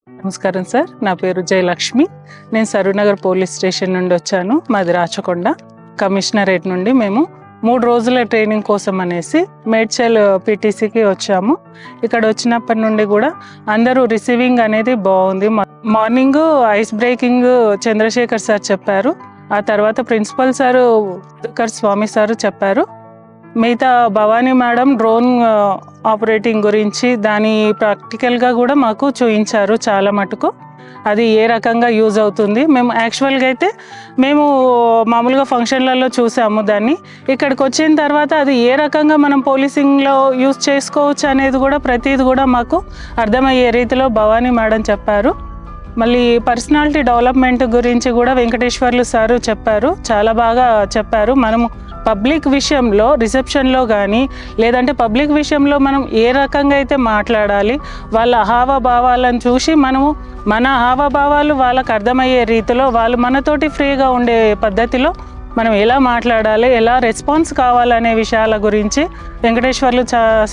నమస్కారం సార్, నా పేరు జయలక్ష్మి. నేను సరూనగర్ పోలీస్ స్టేషన్ నుండి వచ్చాను. మాది రాచకొండ. కమిషనరేట్ నుండి మేము 3 రోజుల ట్రైనింగ్ కోసం అనేసి మేడ్చల్ పీటీసీకి వచ్చాము. ఇక్కడ వచ్చినప్పటి నుండి కూడా అందరూ రిసీవింగ్ అనేది బాగుంది. Morning ice breaking Chandrashekar sir చెప్పారు. ఆ తర్వాత ప్రిన్సిపల్ సారు స్వామి సారు చెప్పారు. మిగతా భవానీ మేడం డ్రోన్ ఆపరేటింగ్ గురించి దాని ప్రాక్టికల్గా కూడా మాకు చూపించారు చాలా మటుకు. అది ఏ రకంగా యూజ్ అవుతుంది. మేము యాక్చువల్గా అయితే మేము మామూలుగా ఫంక్షన్లలో చూసాము దాన్ని. ఇక్కడికి వచ్చిన తర్వాత అది ఏ రకంగా మనం పోలీసింగ్లో యూజ్ చేసుకోవచ్చు అనేది కూడా ప్రతిది కూడా మాకు అర్థమయ్యే రీతిలో భవానీ మేడం చెప్పారు. మళ్ళీ పర్సనాలిటీ డెవలప్మెంట్ గురించి కూడా వెంకటేశ్వర్లు సారు చెప్పారు. చాలా బాగా చెప్పారు. మనము పబ్లిక్ విషయంలో రిసెప్షన్లో కానీ లేదంటే పబ్లిక్ విషయంలో మనం ఏ రకంగా అయితే మాట్లాడాలి, వాళ్ళ హావభావాలను చూసి మనము మన హావభావాలు వాళ్ళకు అర్థమయ్యే రీతిలో వాళ్ళు మనతోటి ఫ్రీగా ఉండే పద్ధతిలో మనం ఎలా మాట్లాడాలి, ఎలా రెస్పాన్స్ కావాలనే విషయాల గురించి వెంకటేశ్వర్లు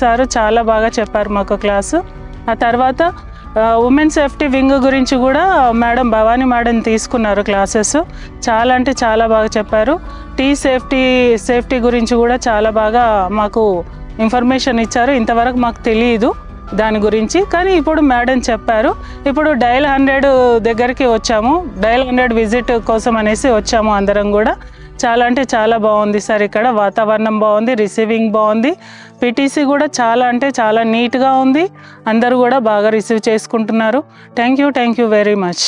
సారు చాలా బాగా చెప్పారు మాకు క్లాసు. ఆ తర్వాత ఉమెన్ సేఫ్టీ వింగ్ గురించి కూడా మేడం భవానీ మేడం తీసుకున్నారు క్లాసెస్. చాలా అంటే చాలా బాగా చెప్పారు. సేఫ్టీ గురించి కూడా చాలా బాగా మాకు ఇన్ఫర్మేషన్ ఇచ్చారు. ఇంతవరకు మాకు తెలియదు దాని గురించి, కానీ ఇప్పుడు మేడం చెప్పారు. ఇప్పుడు డయల్ 100 దగ్గరికి వచ్చాము. డయల్ 100 విజిట్ కోసం అనేసి వచ్చాము అందరం కూడా. చాలా అంటే చాలా బాగుంది సార్. ఇక్కడ వాతావరణం బాగుంది, రిసీవింగ్ బాగుంది. పీటీసీ కూడా చాలా అంటే చాలా నీట్గా ఉంది. అందరూ కూడా బాగా రిసీవ్ చేసుకుంటున్నారు. Thank you very much.